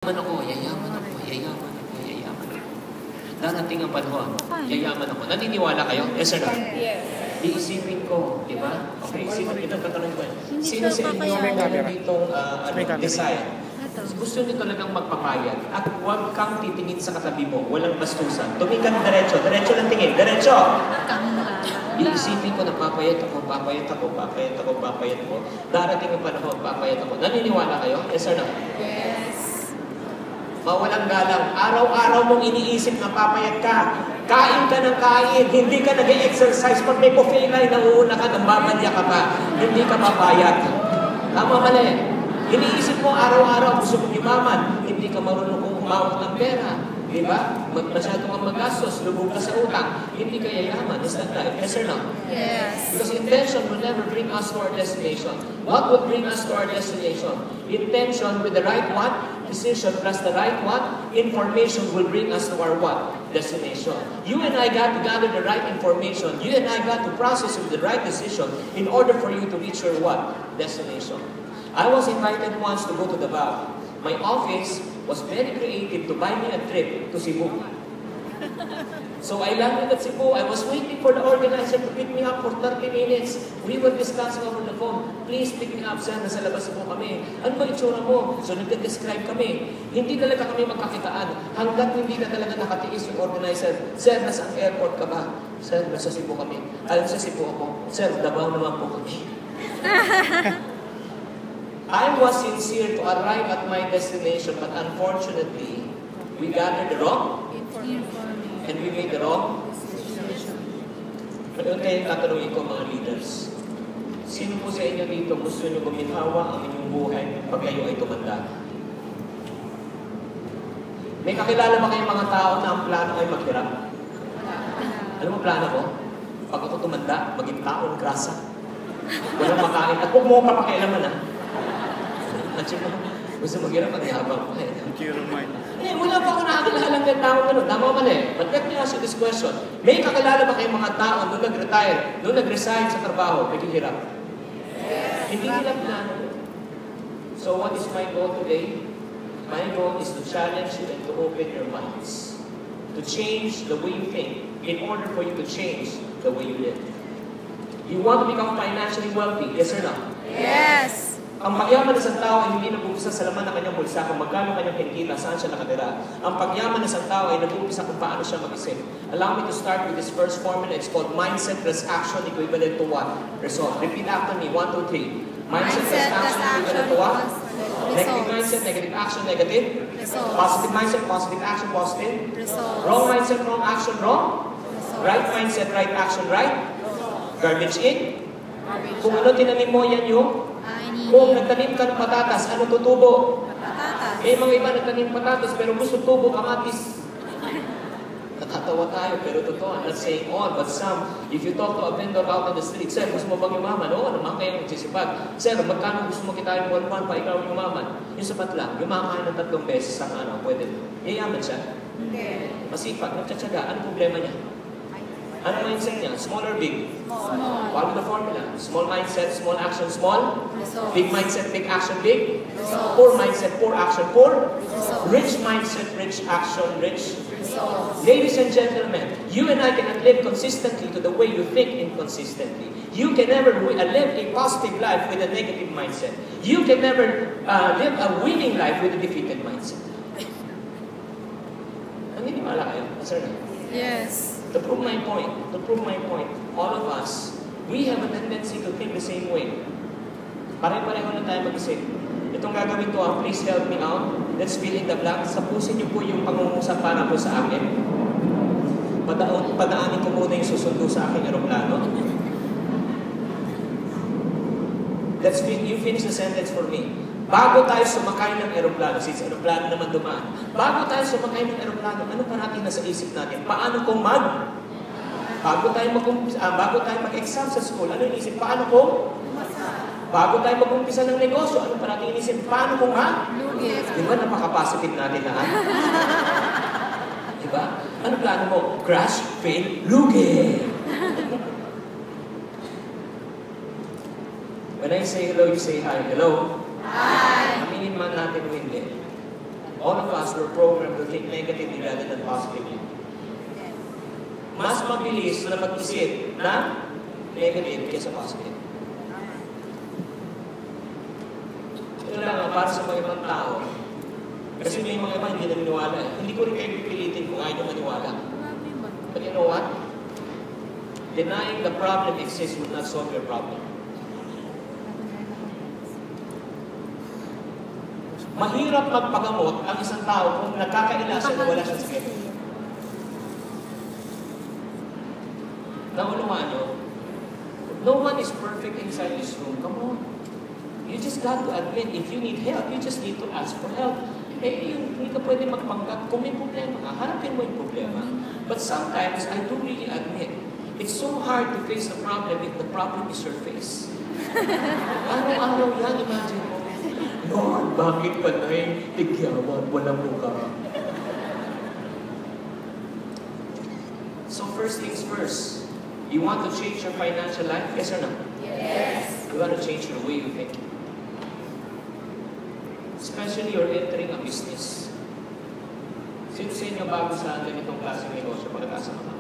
yayaman ako, yayaman ako, yayaman ako. Darating ang panahon, yayaman ako. Naniniwala kayo? Yes or no? Yes. Iisipin ko, di ba? Okay, sino ito tatanong ko? Sino sa inyo meron ditong design? Gusto nyo talagang magpapayag at huwag kang titingin sa katabi mo, walang bastusan. Tumingin diretso, diretso lang tingin, diretso! Iisipin ko na papayat ako, papayat ako, papayat ako, papayat ako. Darating ang panahon, papayat ako. Naniniwala kayo? Yes or no? Yes. Mawalang galang. Araw-araw mong iniisip na papayat ka. Kain ka ng kain. Hindi ka nag-exercise. Pag may buffet line, nauuna ka, nambabalya ka pa. Hindi ka papayat. Tama mali. Iniisip mo araw-araw, gusto mong yumaman. Hindi ka marunong kung umawak ng pera. Diba? Masyado kang magastos, lubog ka sa utang. Hindi ka yayaman. Is that right? Yes or no? Yes. Because intention will never bring us to our destination. What would bring us to our destination? Intention with the right what? Decision plus the right what? Information will bring us to our what? Destination. You and I got to gather the right information. You and I got to process with the right decision in order for you to reach your what? Destination. I was invited once to go to Davao. My office was very creative to buy me a trip to Cebu. So I landed at Cebu. I was waiting for the organizer to pick me up for 30 minutes. We were discussing over the phone. Please pick me up, sir. Nasa labas Cebu kami. Ano ba itsura mo? So nagde-describe kami. Hindi talaga kami magkakitaan. Hanggat hindi na talaga nakatiis yung organizer. Sir, nasa airport ka ba? Sir, nasa Cebu kami. Alam sa Cebu ako. Sir, Davao naman po kami. I was sincere to arrive at my destination, but unfortunately, we gathered the wrong and we made the wrong decision. Ngayon kayo tatanungin ko mga leaders. Sino po sa inyo dito gusto nyo guminhawa ang inyong buhay pag kayo ay tumanda? May kakilala ba kayong mga tao na ang plano ay maghirap? Alam mo plano ko? Pag ako tumanda, maging taon grasa. Walang makain. At huwag mo papakialaman ha. Gusto mag-hirap at yabang. Wala pa ako nakakilala ng tao gano'n. Tama ba mali? But let me ask you this question. May kakilala ba kayong mga tao nung nag-retire, nung nag-resign sa trabaho, naghihirap? Yes. Hindi nila plano. So what is my goal today? My goal is to challenge you and to open your minds. To change the way you think in order for you to change the way you live. You want to become financially wealthy? Yes or no? Yes. Ang pagyaman ng isang tao ay hindi nag-umpisa sa laman ng kanyang bulsa kung magkano kanyang kinikita, saan siya nakatira. Ang pagyaman ng isang tao ay nag-umpisa kung paano siya mag-isip. Allow me to start with this first formula. It's called mindset plus action equivalent to what? Result. Repeat after me. 1, 2, 3. Mindset plus action equivalent to what? Negative mindset, negative action, negative. Result. Positive mindset, positive action, positive. Result. Wrong mindset, wrong action, wrong. Result. Right mindset, right action, right. Garbage in. Kung ano tinanim mo, yan yung kung nagtanim ka ng patatas, ano tutubo? Patatas. May mga iba nagtanim patatas pero gusto tubo kamatis. Natatawa tayo pero totoo. I'm not saying all, but some. If you talk to a vendor out on the street, sir, gusto mo bang yumaman? Oo, naman kayo magsisipag. Sir, magkano gusto mo kitain buwan-buwan pa ikaw yumaman? Yung sapat lang, yumakain ng 3 beses ang pwede. Yayaman siya. Hindi. Masipag, nagtsatsaga. Ano problema niya? Ano mindset niya? Small or big? Small. Follow the formula. Small mindset, small action, small. Result. Big mindset, big action, big. Result. Poor mindset, poor action, poor. Result. Rich mindset, rich action, rich. Result. Ladies and gentlemen, you and I cannot live consistently to the way you think inconsistently. You can never live a positive life with a negative mindset. You can never live a winning life with a defeated mindset. Naniniwala kayo? Sir? Yes. To prove my point, all of us, we have a tendency to think the same way. Pare-pareho na tayo mag-isip. Itong gagawin ko, please help me out. Let's fill in the blank. Sapusin niyo po yung pangungusap para po sa akin. Padaanin ko muna yung susundo sa aking aeroplano. You finish the sentence for me. Bago tayo sumakay ng aeroplano, since aeroplano naman dumaan, bago tayo sumakay ng aeroplano, ano parating nasa isip natin? Paano kung bago tayo mag-exam sa school, ano yung isip? Paano kung bago tayo mag-umpisa ng negosyo, ano parating inisip? Paano kung Lugi. Di ba napaka-positive natin lahat? Di ba? Ano plano mo? Crash, fail, lugi! When I say hello, you say hi. Hello? Hi. Aminin man natin o hindi. All of us were programmed to think negatively rather than positively. Mas mabilis na mag-isip na negative kaysa positive. Ito lang para sa mga ibang tao. Kasi may mga iba hindi naniniwala. Hindi ko rin kayo pipilitin kung ayaw maniwala. But you know what? Denying the problem exists will not solve your problem. Mahirap magpagamot ang isang tao kung nagkakaila siya na wala siyang sakit. Naunawaan nyo, no one is perfect inside this room. Come on. You just got to admit, if you need help, you just need to ask for help. Eh, hindi ka pwede magpanggap. Kung may problema ka, harapin mo yung problema. But sometimes, I do really admit, it's so hard to face the problem if the problem is your face. Araw-araw yan, imagine mo. Lord, bakit pa na yung tigyawan, walang mukha? So first things first, you want to change your financial life? Yes or no? Yes. You want to change your way you think. Especially you're entering a business. Sino sa inyo bago sa ganitong klaseng negosyo pagkatasa mga?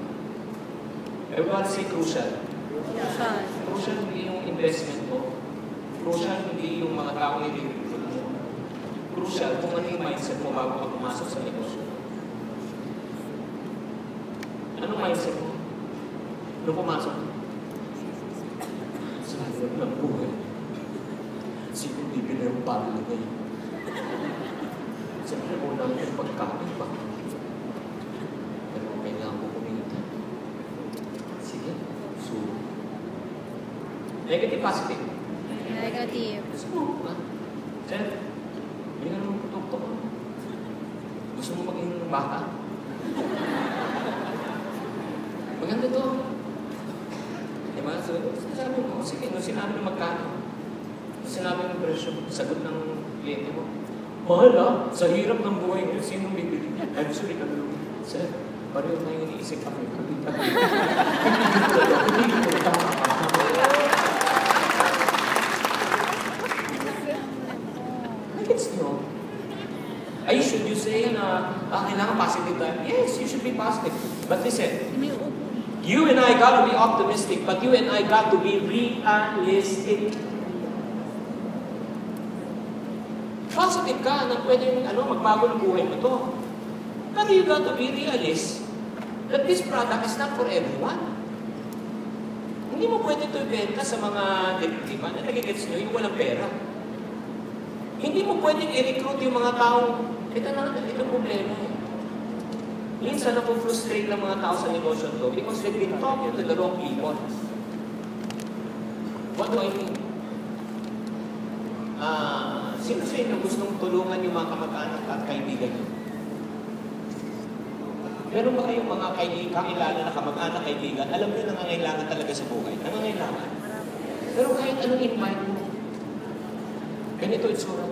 Everyone say crucial. Crucial hindi yung investment mo. Crucial hindi yung mga taong i-recruit mo. Crucial kung ano yung mindset mo bago ka pumasok sa negosyo. Anong mindset mo? Nung pumasok? Sa hirap ng buhay. Sino bibili ang palo ngayon? Siyempre mo lang yung pagkain pa. Pero kailangan ko kumita. Sige. So, negative, positive. Negative. Gusto mo, ha? Sir, hindi ka naman putok ko. Gusto mo maging baka? Maganda to. Diba? So, sabi mo, sige, nung sinabi na magkano, nung sinabi ng presyo, sagot ng kliyente mo, mahal ha, sa hirap ng buhay niyo, sinong bibili? I'm sorry, kami, sir, pareho na yung iniisip kami. Hindi ko tama. Gets nyo? Ay, should you say na, kailangan positive tayo? Yes, you should be positive. But listen, you and I got to be optimistic, but you and I got to be realistic. Positive ka na pwede magbago ng buhay mo to. Pero you got to be realist that this product is not for everyone. Hindi mo pwede ito ibenta sa mga detektiba na nagigets nyo yung walang pera. Hindi mo pwedeng i-recruit yung mga taong, ito problema eh. Minsan na-frustrate ng mga tao sa negosyo to because they've been talking to the wrong people. What do I mean? Sino sa inyo gustong tulungan yung mga kamag-anak at kaibigan nyo? Meron ba kayong mga kakilala na kamag-anak, kaibigan? Alam nyo nangangailangan talaga sa buhay. Nangangailangan. Pero kahit anong in-mind mo, ganito itsura.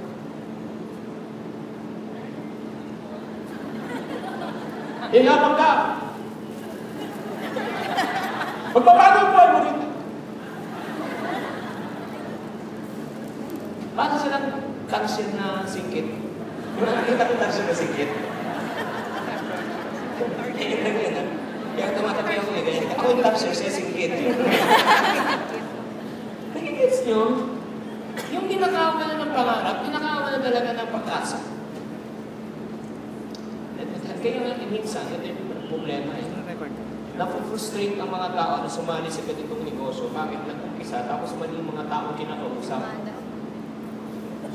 Hihapang ka! Magbabago ang buhay mo rin. Paano silang cancer na singkit? Yung nakikita ko cancer na singkit. Kaya tumatabi ako eh. Ako yung cancer siya singkit. Nakikits nyo? Yung pinakawa na ng pangarap, pinakawa na talaga ng pag-asa. Kaya nga minsan, ito yung problema eh. Napu-frustrate ang mga tao na sumali sa ganitong negosyo. Bakit nag-umpisa? Tapos mali yung mga tao kinakausap.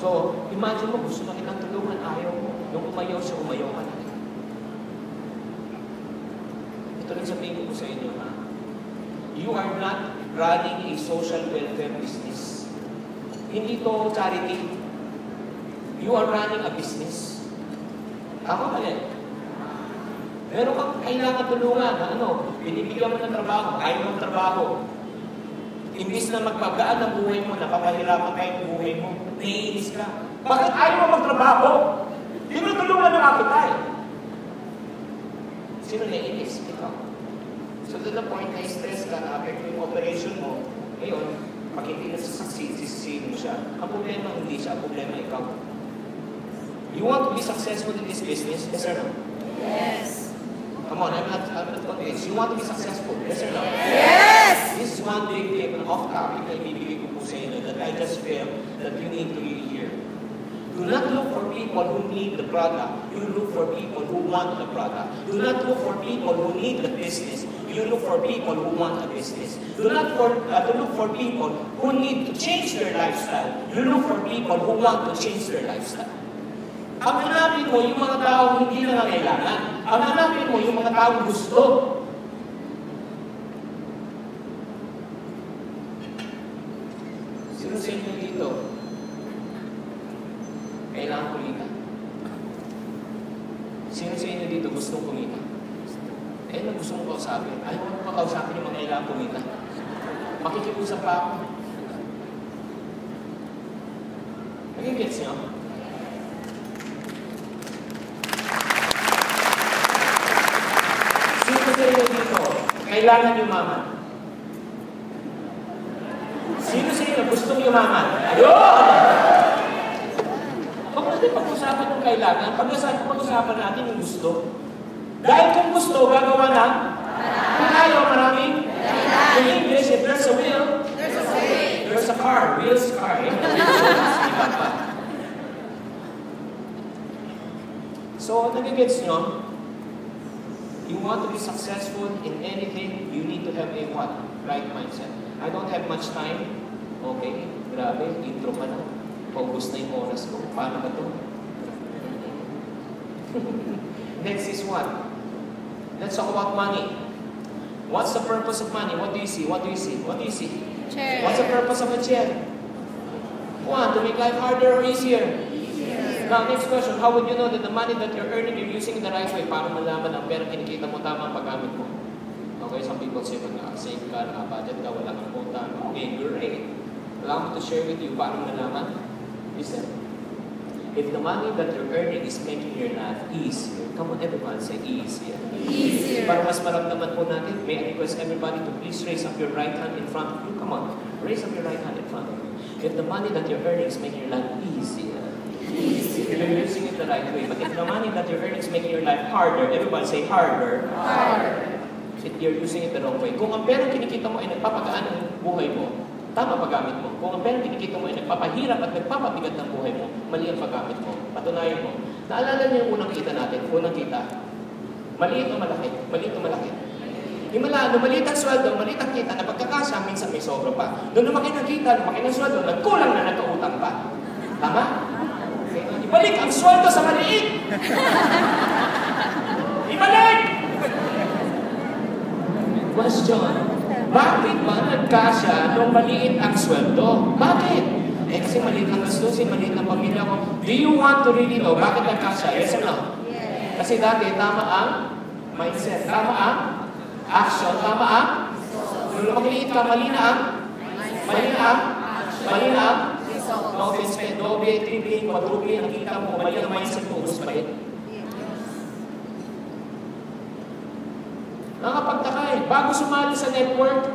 So, imagine mo, gusto na kitang tulungan, ayaw mo. Nung umayaw siya, umayaw ka na. Ito rin sabihin ko sa inyo, ha? You are not running a social welfare business. Hindi to charity. You are running a business. Ako mali. Meron kang kailangan tulungan, binibigyan mo ng trabaho, ayaw ng trabaho. Imbis na magpagaan ng buhay mo, napapahirapan kayo ng buhay mo, naiinis ka. Bakit ayaw mo magtrabaho? Tinutulungan ng ako tayo. Sino naiinis? Ikaw. So to the point na stress ka, na-affect yung operation mo, ngayon, pag hindi na succeed, sisisihin mo siya. Ang problema hindi siya, ang problema ikaw. You want to be successful in this business? Yes or no? Yes. Come on, I'm not convinced. You want to be successful? Yes or no? Yes. This is one big tip, an off-topic na ibibigay ko po sa inyo that I just feel that you need to really hear. Do not look for people who need the product. You look for people who want the product. Do not look for people who need the business. You look for people who want a business. Do not look for people who need to change their lifestyle. You look for people who want to change their lifestyle. Ang hanapin mo yung mga taong hindi nangangailangan. Ang hanapin mo yung mga taong gusto. Sino sa inyo dito? Kailangan kumita. Sino sa inyo dito gustong kumita? Eh, na gusto mong kausapin. Ayaw mo makausapin yung mga kailangan kumita. Makikiusap pa ako. Naging gets niyo? Sino sa inyo dito? Kailangan yumaman. Sino sa inyo gustong yumaman? Ayun! Huwag natin pag-usapan yung kailangan. Pag-usapan natin yung gusto. Dahil kung gusto, gagawa ng kung ayaw, maraming in English, if there's a will, There's a way. there's a car. Wheels car. So, nagigets nyo? You want to be successful in anything, you need to have a what? Right mindset. I don't have much time. Okay, grabe, intro pa na. Paubos na yung oras ko. Paano ba ito? Next is what? Let's talk about money. What's the purpose of money? What do you see? What do you see? What do you see? Chair. What's the purpose of a chair? One, to make life harder or easier? Now, next question. How would you know that the money that you're earning, you're using in the right way? Paano malaman ang pera kinikita mo tama ang paggamit mo? Okay, some people say, save ka, budget ka, wala kang utang. Okay, great. Allow me to share with you paano malaman. Listen. If the money that you're earning is making your life easier, come on everyone, say easier. Easier. Para mas maramdaman po natin, may I request everybody to please raise up your right hand in front of you. Come on, raise up your right hand in front of you. If the money that you're earning is making your life easier, if you're using it the right way, but if the money that you're earning is making your life harder, everybody say harder. Harder. If you're using it the wrong way. Kung ang perang kinikita mo ay nagpapagaan ng buhay mo, tama paggamit mo. Kung ang perang kinikita mo ay nagpapahirap at nagpapabigat ng buhay mo, mali ang paggamit mo. Patunayan mo. Naalala niyo yung unang kita natin, unang kita. Maliit o malaki? Maliit o malaki? Maliit ang sweldo, maliit ang kita, na pagkakasya, minsan may sobra pa. Nung lumaki ng kita, lumaki ng sweldo, nagkulang na nagkautang pa. Tama? Okay. Ibalik ang sweldo sa maliit! Ibalik! Question. Bakit ba nagkasya nung maliit ang sweldo? Bakit? Eh kasi maliit ang gastusin, maliit ang pamilya ko. Do you want to really know bakit nagkasya? Yes or no? Yes. Kasi dati, tama ang mindset. Tama ang action. Tama ang nung lumiliit ka, mali na ang no offense, doble, triple, quadruple, ang kita mo, mali ang mindset mo, gusto ba yun? Nakapagtaka eh. Bago sumali sa network,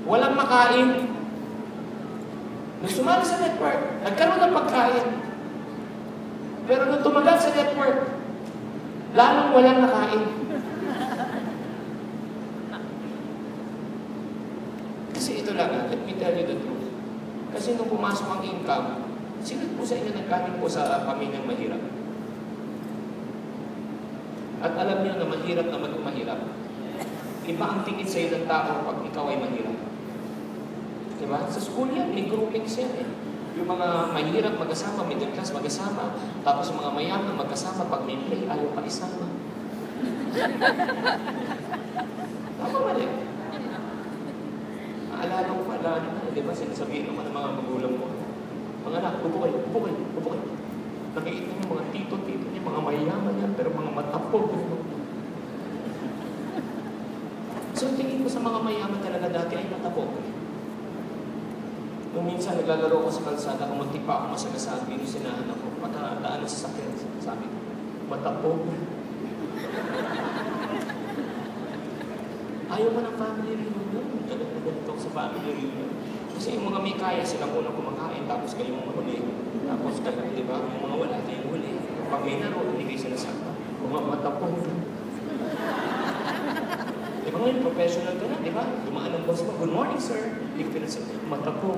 walang makain. Nung sumali sa network, nagkaroon ng pagkain. Pero nung tumagal sa network, lalong walang nakain. Kasi ito lang, let me tell you the truth. Kasi nung pumasok ang income, sino po sa inyo nagkain po sa pamilyang mahirap? At alam niyo na mahirap na mahirap. Iba ang tingin sa iyo ng tao pag ikaw ay mahirap. Diba? Sa school yan, may groupings yan eh. Yung mga mahirap magkasama, middle class magkasama, tapos yung mga mayaman magkasama, pag may play, ayaw pa isama. Tama mali. Maalala ko pala, di ba, sinasabihin naman ng mga magulang mo, mga anak, upo kayo. Nakikita niyo mga tito niyo, mga mayaman yan, pero mga matapog. So, tingin ko sa mga mayaman talaga dati ay matapog. Nung minsan naglalaro ko sa kalsada, kung muntik pa ako masagasaan, binusinahan ako, pagkadaan na sa sakyan, sabi ko, matapog. Ayaw mo ng family reunion. Ganito sa family reunion. Kasi yung mga may kaya, silang unang kumakain, tapos kayo mga huli. Tapos kayo, di ba? Yung mga wala, kayo huli. Pag may laro, hindi kayo sinasama. Kung matapon. Di ba ngayon, professional ka na, di ba? Dumaan ang boss mo, good morning, sir. Hindi ko pinasabi, matapon.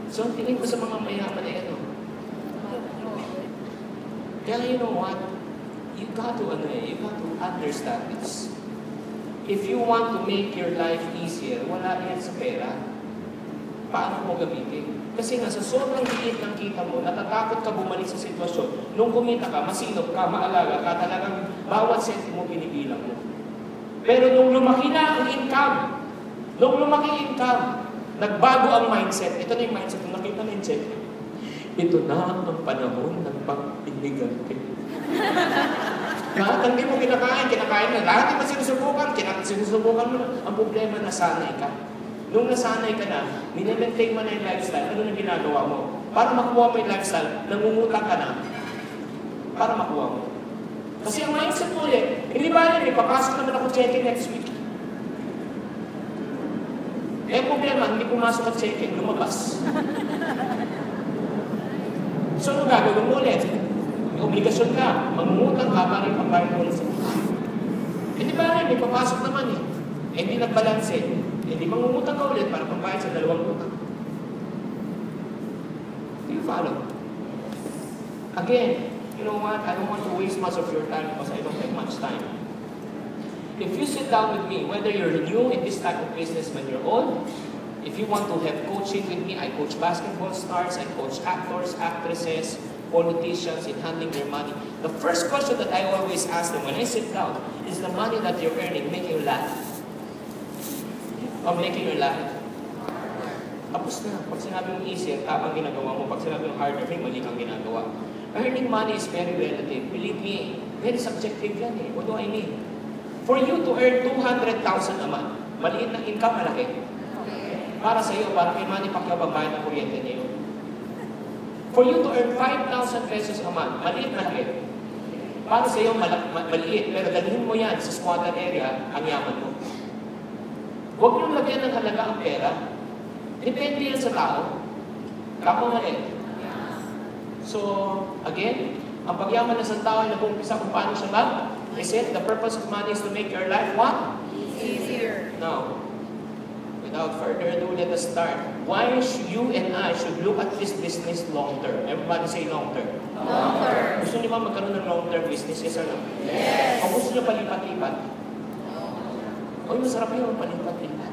So, ang tingin ko sa mga mayaman ay ano. Kaya you know what? You got to understand this. If you want to make your life easier, wala yan sa pera. Paano mo gamitin? Kasi nga, sa sobrang liit ng kita mo, natatakot ka bumalik sa sitwasyon. Nung kumita ka, masinop ka, maalaga ka, talagang bawat sentimo pinipilang mo. Pero nung lumaki na ang income, nagbago ang mindset. Ito na yung mindset. Nung nakita na yung check, ito na ang panahon ng pag-inigante. Lahat hindi mo kinakain na. Lahat yung sinusubukan mo na. Ang problema, nasanay ka. Nung nasanay ka na, minimaintain mo na yung lifestyle, ano na ginagawa mo? Para makuha mo yung lifestyle, nangungutang ka na. Para makuha mo. Kasi ang mindset mo hindi ba rin, papasok naman ako check-in next week. Eh, problema, hindi pumasok at check-in, lumabas. So, ano gagawin mo ulit? May obligasyon ka, mangungutang ka, para yung pagbayad mo ulit sa utang. Hindi ba rin, may papasok naman eh. Hindi nagbalanse. Hindi mangungutang ka ulit para pagbayad sa dalawang utang. Do you follow? Again, you know what? I don't want to waste much of your time because I don't have much time. If you sit down with me, whether you're new in this type of business when you're old, if you want to have coaching with me, I coach basketball stars, I coach actors, actresses, politicians in handling their money. The first question that I always ask them when I sit down is the money that you're earning making you laugh? Or making you laugh? Tapos na. Pag sinabi mong easy, tama ang ginagawa mo. Pag sinabi mong harder, mali kang ginagawa. Earning money is very relative. Believe me, very subjective yan eh. What do I mean? For you to earn 200,000 a month, maliit na income, malaki. Para sa iyo, para kay Manny Pacquiao, babayad ng kuryente niyo. For you to earn 5,000 pesos a month, maliit. Para sa iyo, maliit. Pero dalhin mo yan sa squatter area, ang yaman mo. Huwag niyong lagyan ng halaga ang pera. Depende yan sa tao. Tama mali. So, again, ang pagyaman ng isang tao ay nag-umpisa kung paano siya is it the purpose of money is to make your life what? Easier. Now, without further ado, let us start. Why you and I should look at this business long term? Everybody say long term. Long term. Gusto niyo ba magkaroon ng long term business? Yes or no? Yes. O gusto niyo palipat-lipat? O masarap yun, palipat-lipat.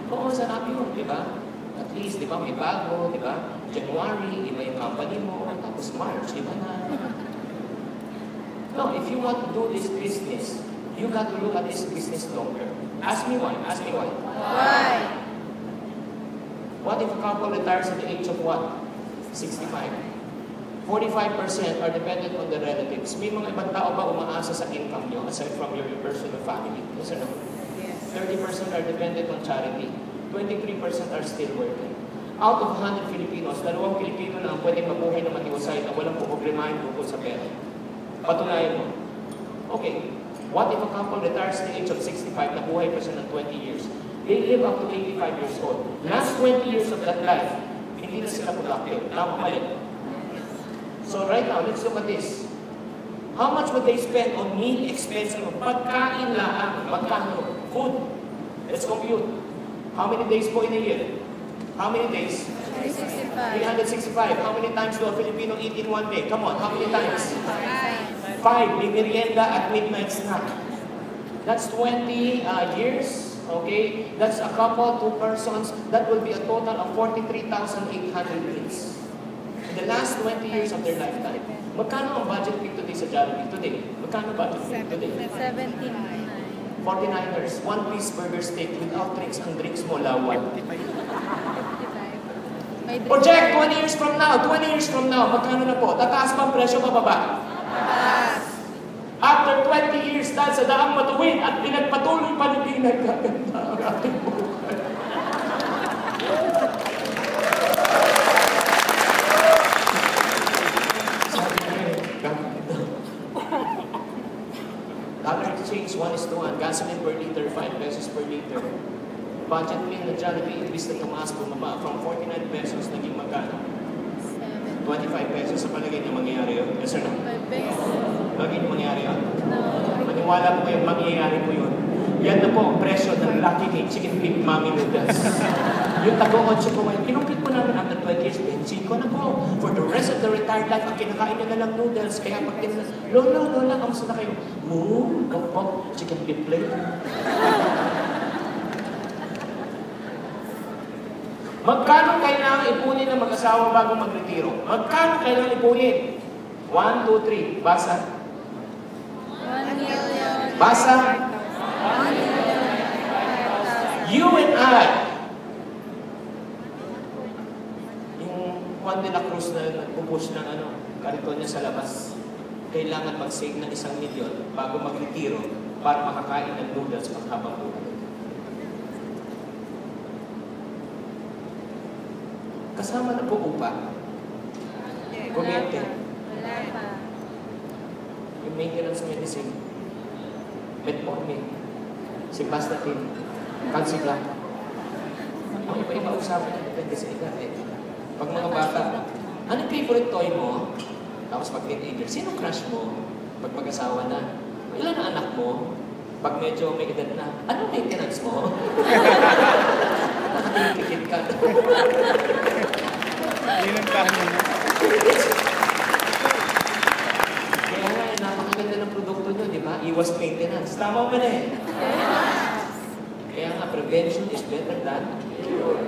Oo, masarap yun, di ba? At least, di ba, may bago, di ba? January, iba yung company mo, tapos March, iba na. No, if you want to do this business, you got to look at this business long term. Ask me why. Why? What if a couple retires at the age of what? 65. 45% are dependent on the relatives. May mga ibang tao ba umaasa sa income nyo aside from your personal family? Yes or no? Yes. 30% are dependent on charity. 23% are still working. Out of 100 Filipinos, 2 Pilipino na ang pwedeng mabuhay na matiwasay na walang problemahin tungkol sa pera. Patunayan mo. Okay, what if a couple retires at the age of 65 na buhay pa siya ng 20 years? They live up to 85 years old. Last 20 years of that life, hindi na sila productive. Tama mali. So right now, let's look at this. How much would they spend on meal expenses? Pagkain lang. Pagkain. Food. Let's compute. How many days po in a year? How many days? 365. 365. How many times do a Filipino eat in one day? Come on, how many times? 5. 5. May merienda at midnight snack. That's 20 years. Okay? That's a couple, 2 persons. That will be a total of 43,800 meals. In the last 20 years of their lifetime. Magkano ang budget pick today sa Jollibee? Today. Magkano budget pick today? 79. 49ers. 1 piece burger steak without drinks. Ang drinks mo, lawan. 55. Project, 20 years from now, magkano na po? Tataas pa ang presyo, bababa? Taas. After 20 years, dahil sa daang matuwid at pinagpatuloy pa ni nagkaganda ang ating buhay. Sabi niya, $1 exchange, 1 to 1. Gasoline per liter, 5 pesos per liter. Budget meal na Jollibee, imbis na tumaas bumaba from 49 pesos, naging magkano? 25 pesos. Sa palagay niyo mangyayari yun? Yes or no? 5 pesos. Lagi niyo mangyayari yun? No. Maniwala po kayo, mangyayari po yun. Yan na po ang presyo ng Lucky Cake Chicken Big Mommy Noodles. Yung tago-8 po ngayon, kinumpit po namin after 20 years, 25 na po. For the rest of the retired life, ang kinakain nyo na lang noodles. Kaya pag tinanong, Lola, kamusta na kayo? Kapag chicken big plate. Magkano kailangan ipunin ng mag-asawa bago mag-retiro? Magkano kailangan ipunin? 1, 2, 3. Basa. 1 million. Basa. 1 million. You and I. Yung Juan de la Cruz na nagpupush ng kariton niya sa labas, kailangan mag-save ng 1 milyon bago mag-retiro para makakain ng noodles paghabang buhay. Kasama na po upa. Kuryente. Wala pa. Yung maintenance medicine. Metformin. Simvastatin. Calciblac. Mga iba-iba usapan na depende sa edad eh. Pag mga bata, ano yung favorite toy mo? Tapos pag teenager, sino crush mo? Pag mag-asawa na, ilan ang anak mo? Pag medyo may edad na, anong maintenance mo? Nakatingkikit ka. Linantahan mo na. Kaya nga, napakaganda ng produkto nyo, di ba? Iwas maintenance. Tama mo na eh. Kaya nga, prevention is better than cure.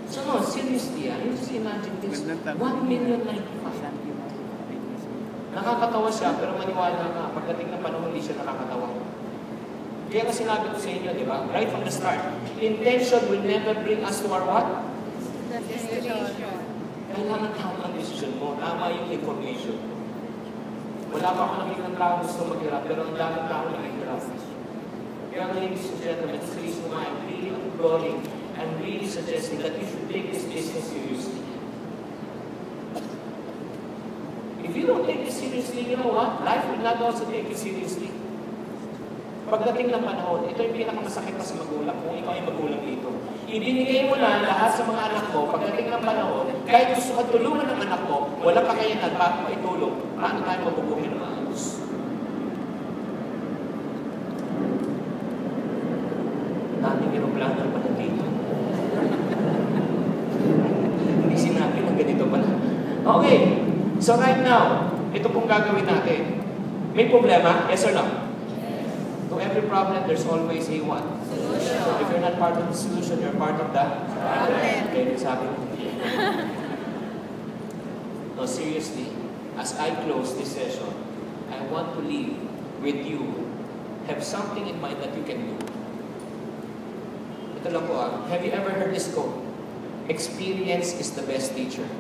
So no, seriously, you just imagine this. 1 million 95. Nakakatawa siya, pero maniwala ka, pagdating ng panahon, hindi siya nakakatawa. Kaya nga sinabi ko sa inyo, di ba? Right from the start, intention will never bring us to our what? Destination. Kailangan tama ang decision mo, tama yung information. Wala pa ako nakikita ng tao gusto maghirap, pero ang daming tao naghihirap. Kaya nga, ladies and gentlemen, this is the reason why I'm really imploring and really suggesting that you should take this business seriously. If you don't take this seriously, you know what? Life will not also take it seriously. Pagdating ng panahon, ito yung pinakamasakit pa sa magulang, kung ikaw ay magulang dito. Ibinigay mo na lahat sa mga anak mo, pagdating ng panahon, kahit gusto ka tulungan ng anak mo, walang kakayanan para maitulong. Paano tayo mabubuhay ng maayos? Daming aeroplano pa na dito. Hindi sinabi na ganito pala. Okay, so right now, ito pong gagawin natin. May problema? Yes or no? To every problem, there's always a what? Solution. If you're not part of the solution, you're part of the Problem. Okay, sabi mo. No, seriously, as I close this session, I want to leave with you. Have something in mind that you can do. Ito lang po Have you ever heard this quote? Experience is the best teacher.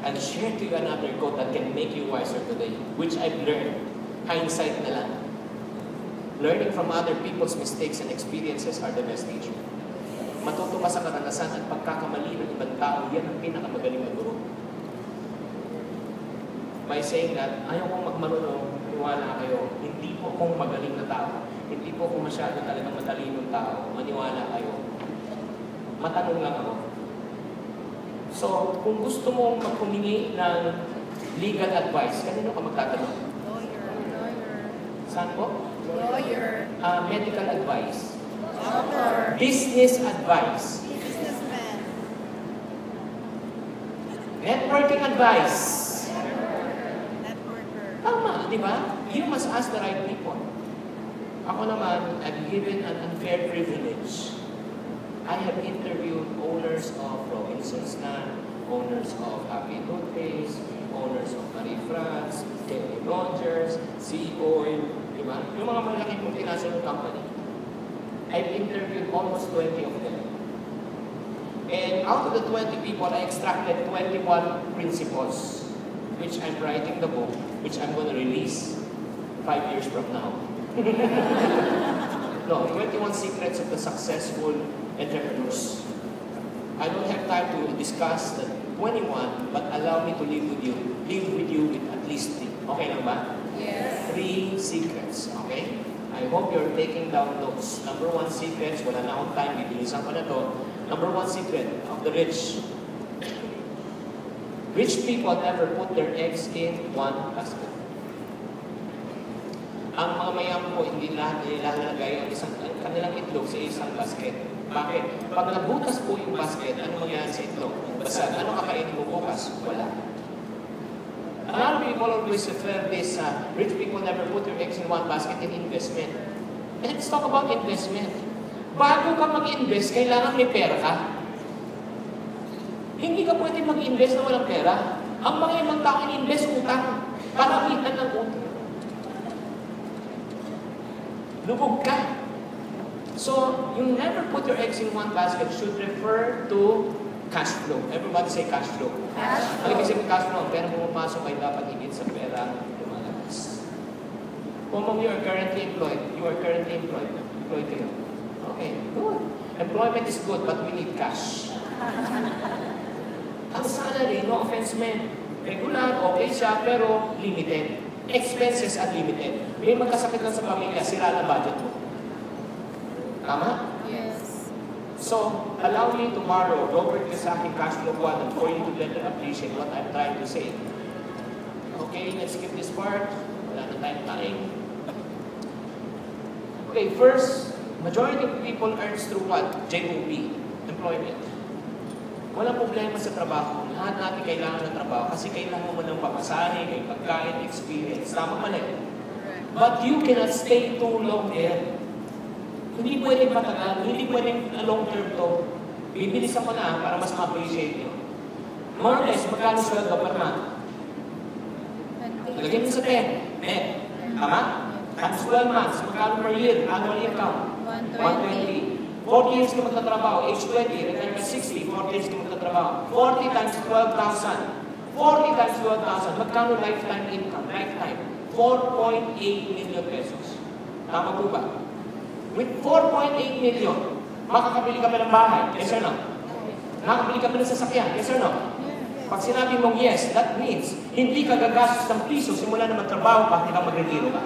I'll share to you another quote that can make you wiser today, which I've learned. Hindsight na lang. Learning from other people's mistakes and experiences are the best teacher. Matuto ka sa karanasan at pagkakamali ng ibang tao, yan ang pinakamagaling na guro. By saying that, ayaw kong magmarunong, maniwala kayo, hindi po kong magaling na tao, hindi po kong masyado talagang matalinong tao, maniwala kayo. Matanong lang ako. So, kung gusto mong maghumingi ng legal advice, kanino ka magtatanong? Lawyer. Saan po? Lawyer. Medical advice. Doctor. Business advice. Businessman. Networking advice. Networker. Tama, di ba? You must ask the right people. Ako naman, I'm given an unfair privilege. I have interviewed owners of Robinsons na, owners of Happy Toothpaste, owners of Marie France, Kenny Rogers, Sea Oil, di ba? Yung mga malaking multinational company. I've interviewed almost 20 of them. And out of the 20 people, I extracted 21 principles, which I'm writing the book, which I'm going to release 5 years from now. No, 21 secrets of the successful entrepreneurs. I don't have time to discuss the 21, but allow me to live with you with at least 3. Okay lang ba? Yes. 3 secrets, okay? I hope you're taking down notes. Number 1 secret, wala na akong time, bibilisan ko na to. Number 1 secret of the rich. Rich people never put their eggs in one basket. Ang mga mayaman po, hindi lahat nilalagay ang kanilang itlog sa isang basket. Bakit? Pag nabutas po yung basket, ano mangyayari sa itlog? Basag. Ano kakainin mo bukas? Wala. A lot of people always refer this, rich people never put their eggs in one basket in investment. Let's talk about investment. Bago ka mag-invest, kailangan may pera ka. Hindi ka pwede mag-invest na walang pera. Ang mga ibang tao in-invest utang. Paramihan ng utang. Lubog ka. So, you never put your eggs in one basket should refer to cash flow. Everybody say cash flow. Cash flow. Ano ibig sabihin cash flow? Pera pumapasok ay dapat higit sa pera lumalabas. Kung you are currently employed, employed kayo. Okay, good. Employment is good, but we need cash. Ang salary, no offense man, regular, okay siya, pero limited. Expenses unlimited. May magkasakit lang sa pamilya, sira na budget mo. Tama? Yes. So, allow me tomorrow, Robert Kiyosaki cash flow quadrant for you to better appreciate what I'm trying to say. Okay, let's skip this part. Wala na tayong time. Okay, first, majority of people earns through what? JOB, employment. Walang problema sa trabaho. Lahat natin kailangan ng trabaho kasi kailangan mo ng pamasahe, may pagkain, experience. Tama mali. But you cannot stay too long there. Hindi pwedeng matagal, hindi pwedeng long term to. Bibilis ako na para mas ma-appreciate nyo. More or less, magkano sweldo per month? Lagyan mo sa 10. Net. Tama? Times 12 months, magkano per year? Annual income? 120. 40 years ka magtatrabaho, age 20, retire ka 60, 40 years ka magtatrabaho. 40 times 12,000. 40 times 12,000. Magkano lifetime income? Lifetime. 4.8 million pesos. Tama po ba? With 4.8 million, makakabili ka ba ng bahay? Yes or no? Nakakabili ka ba ng sasakyan? Yes or no? Pag sinabi mong yes, that means hindi ka gagastos ng piso simula na magtrabaho pa, hindi ka mag-retiro ka.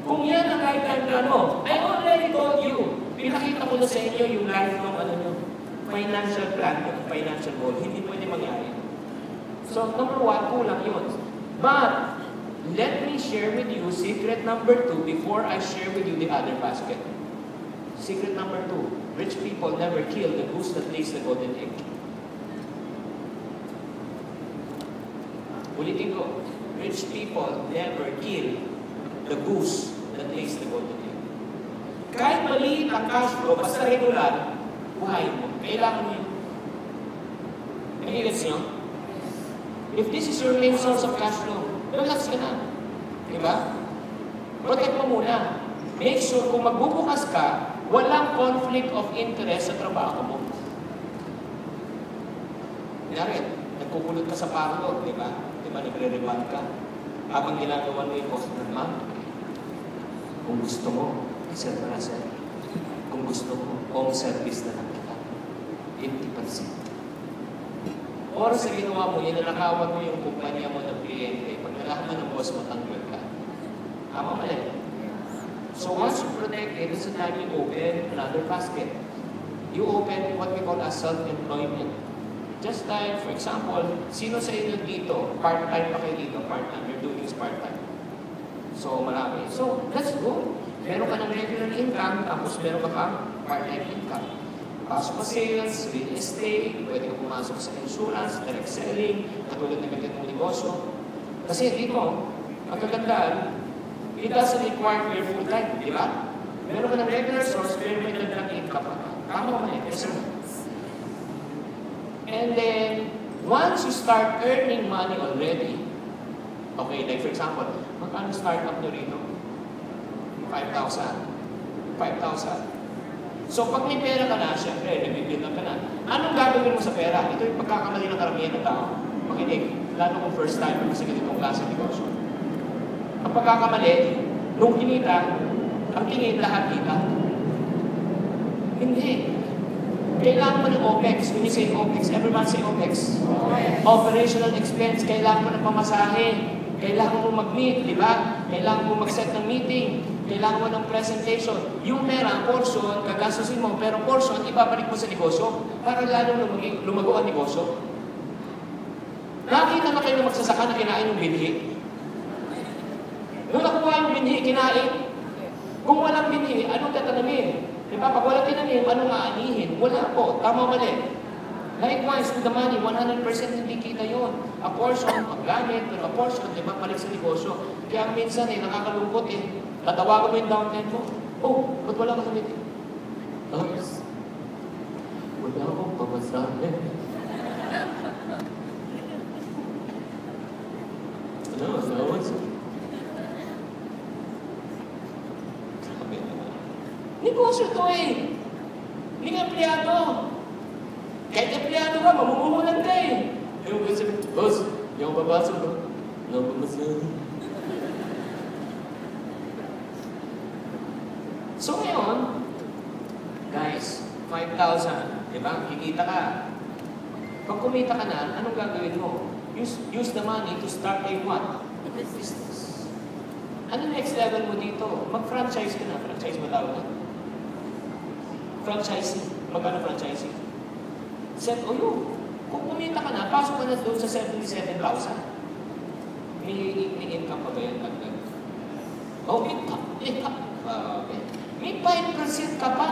Kung yan ang lifetime plan mo, I already told you, pinakita ko na sa inyo yung life ng financial plan, yung financial goal, hindi pwede mangyari. So, number 1, kulang yun. But, let me share with you secret number 2 before I share with you the other basket. Secret number 2, rich people never kill the goose that lays the golden egg. Ulitin ko, rich people never kill the goose that lays the golden egg. Kahit maliit ang cash flow, basta regular, buhayin mo. Kailangan mo yun. Nagigets nyo? If this is your main source of cash flow, relax ka na. Diba? Protect mo muna. Make sure kung magbubukas ka, walang conflict of interest sa trabaho mo. Kunyari, nagkukulot ka sa parlor, di ba? Di ba, nagre-remand ka. Habang ginagawa mo yung customer, ma'am, kung gusto mo, sir para sir. Kung gusto mo, home service na lang kita. 50%. Or sa ginawa mo, inanakawan mo yung kumpanya mo ng kliyente. Pag nalaman ng boss mo, tanggol ka. Tama mali. So once you protect it, it's the time you open another basket. You open what we call as self-employment. Just like, for example, sino sa inyo dito, part-time pa kayo dito, part-time, you're doing this part-time. So, marami. So, that's good. Meron ka ng regular income, tapos meron ka pang part-time income. Pasok ka sales, real estate, pwede ka pumasok sa insurance, direct selling, katulad ng ganyan mong negosyo. Kasi dito, ang kagandaan, it doesn't require your full-time, di ba? Meron ka ng regular source, pero may dagdag income ka. Tama mo na yun. Yes, sir. And then, once you start earning money already, okay, like for example, magkano startup nyo rito? 5,000. 5,000. So, pag may pera ka na, syempre, nabibigyan ka na. Anong gagawin mo sa pera? Ito yung pagkakamali ng karamihan ng tao. Makinig, lalo kung first time sa ganitong klase ng negosyo. Ang pagkakamali, nung kinita, ang tingin lahat kita. Hindi. Kailangan mo ng OPEX. When you say OPEX, everyone say OPEX. Operational expense. Kailangan mo ng pamasahe. Kailangan mo mag-meet, di ba? Kailangan mo mag-set ng meeting. Kailangan mo ng presentation. Yung pera, portion, gagastusin mo, pero portion, ibabalik mo sa negosyo para lalo lumago ang negosyo. Nakita na kayo ng magsasaka na kinain ng binhi? Nung nakuha yung binhi, kinain. Kung walang binhi, anong tatanamin? Diba? Pag walang tinanim, anong aanihin? Wala po. Tama mali. Likewise, with the money, 100% hindi kita yun. A portion, paggamit, pero a portion, diba, balik sa negosyo. Kaya minsan nakakalungkot tatawagan mo yung downline mo. Oh, ba't wala ka sa meeting? Tapos, wala akong pamasahin. Ano? Negosyo to Hindi ka empleyado. Kahit empleyado ka, mamumuhulan ka Yung ko sabi, boss, hindi ako papasok ba? Hindi ako pamasahin. So ngayon, guys, 5,000, di ba? Kikita ka. Pag kumita ka na, anong gagawin mo? Use the money to start a what? A business. Ano next level mo dito? Mag-franchise ka na. Franchise mo tawag na? Franchising. Magkano franchising? Set o yun. Kung kumita ka na, pasok ka na doon sa 77,000. May income pa ba yan? Oh, income. Okay. May 5% ka pa.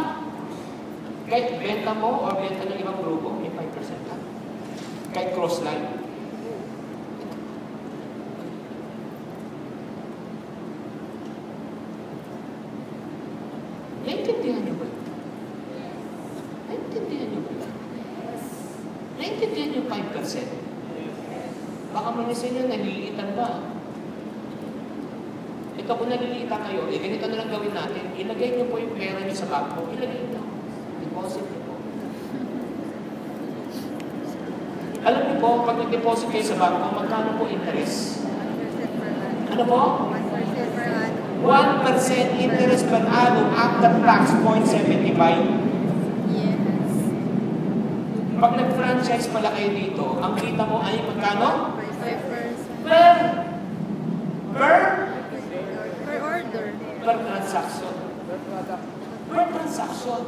Kahit benta mo o benta ng ibang grupo, may 5% ka. Kahit cross-line. Naintindihan niyo ba? Naintindihan niyo ba? Naintindihan niyo 5%? Baka manisin niyo, naliliitan ba? Ito kung nalilita kayo, ganito na lang gawin natin. Ilagay niyo po yung pera niyo sa bangko. Ilagay niyo. Deposit niyo po. Alam niyo po, pag nag-deposit kayo sa bangko, magkano po interest? Ano po? 1% interest per annum after tax, 0.75. Yes. Pag nag-franchise pala kayo dito, ang kita mo ay magkano? 5%. Per order. Per transaction. Per transaction.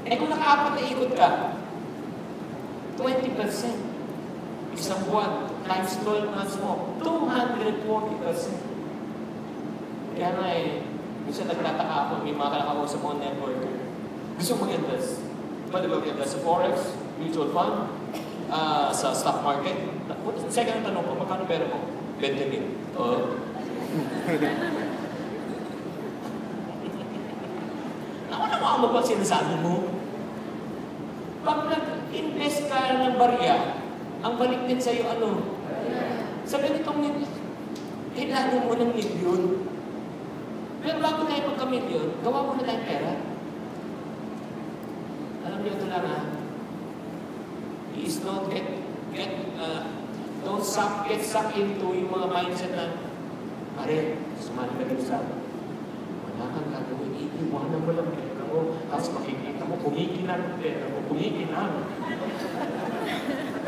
Kung naka-apat na ikot ka, 20%. Isang buwan, times 12 months mo, 240%. Kaya nga minsan nagtataka ako, may mga kalakausap mo networker. Gusto mo mag-invest. Pwede ba mag-invest sa Forex, mutual fund, sa stock market? Second tanong ko, magkano pera mo? 20,000. Nakunawa mo ba sinasabi mo? Pag nag-invest ka ng barya, ang balik din sa'yo ano? Sa ganitong kailangan mo ng milyon. Pero bago tayo magka-milyon, gawa mo na tayong pera. Alam niyo ito lang Is not don't get sucked into yung mga mindset na, pare, sumali ka dito sa wala kang gagawin, iiwanan mo lang pera mo, tapos makikita mo, kumikinang pera mo, kumikinang.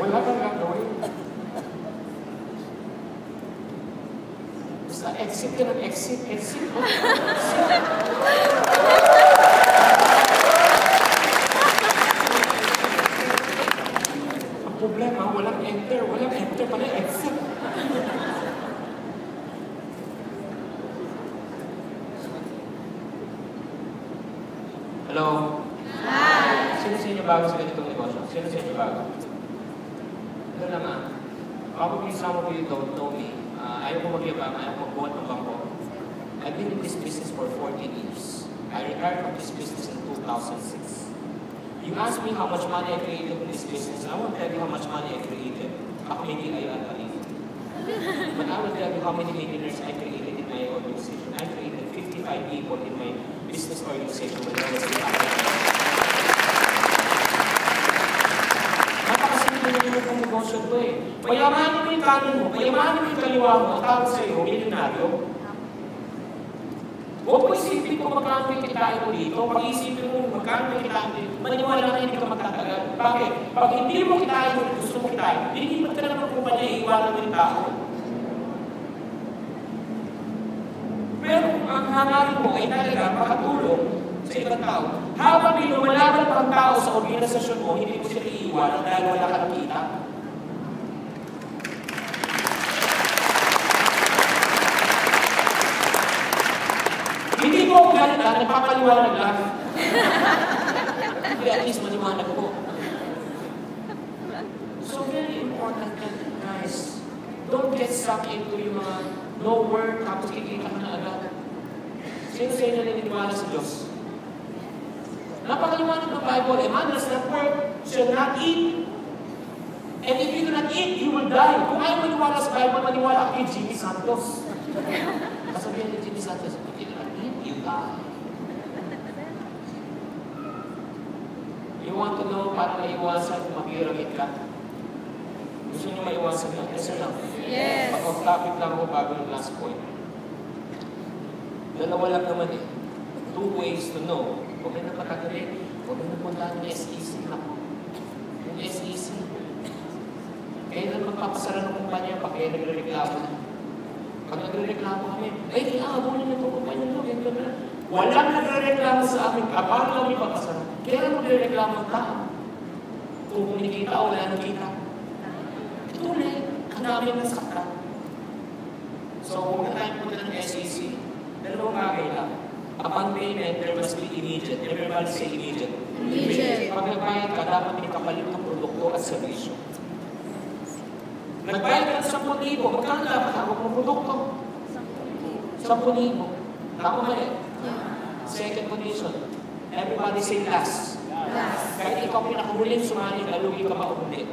Wala kang gagawin. Basta exit ka ng exit. Ang problema, walang enter pala exit. Hello? Hi! Sino sa inyo bago sa ganitong negosyo? Sino sa inyo bago? Ito lang probably some of you don't know me. Ayaw ko magyabang, ayaw ko magbuhat ng bangko. I've been in this business for 14 years. I retired from this business in 2006. You ask me how much money I created in this business, I won't tell you how much money I created. Ako hindi ay alpanin. But I will tell you how many millionaires I created in my organization. I created 55 people in my business organization when I was still active. Napakasimple na yun ang negosyo ko Payamanin mo yung kanin mo, payamanin mo yung kaliwa mo, ang tawag sa'yo, milyonaryo. Huwag mo isipin kung magkano yung kitain mo dito. Pag-isipin mo magkano yung kitain mo dito, maniwala na hindi ka magtatagal. Bakit? Pag hindi mo kitain mo, gusto mo kitain, lilipat ka na ng kumpanya, iiwanan mo yung tao. ang hangarin mo ay talaga makatulong sa ibang tao. Habang may lumalaban pang tao sa organisasyon mo, hindi mo siya iiwanan dahil wala ka nakita. Hindi ko ang ganita, nagpapaliwanag lang. Hindi, at least maliwanag ko. So very important that, guys, don't get stuck into yung mga no work, tapos kikita ka na agad. Sino sa inyo naniniwala sa Diyos? Napakaliwanag ng Bible, a man does not work, shall not eat. And if you do not eat, you will die. Kung ayaw maniwala sa Bible, maniwala kay Jimmy Santos. Kasabihan ni Jimmy Santos, if you do not eat, you die. You want to know paano maiwasan kung mag-iramit ka? Gusto niyo maiwasan yun? Yes or no? Yes. Pag-off topic lang ako bago yung last point. Dalawa lang naman eh. 2 ways to know. Huwag na patagalit. Huwag na punta ng SEC na. Yung SEC. Kaya na magpapasara ng kumpanya pag kaya nagre-reklamo na. Pag nagre-reklamo kami, ay, aabulin na itong kumpanya nyo. Walang nagre-reklamo sa amin. Paano kami papasara? Kaya magre-reklamo ang tao. Kung kuminikita o wala nakita. Tunay, ang dami ng sakta. So, huwag na tayo punta ng SEC. Dalawang bagay lang. Upon payment, there must be immediate. Everybody say immediate. Immediate. Pag nagbayad ka, dapat may kapalit ng produkto at servisyo. Nagbayad ka ng 10,000, magkano dapat hawak ng produkto? 10,000. Tama ba eh? Second condition, everybody say last. Last. Kahit ikaw pinakahuling sumali, nalugi ka ba o hindi?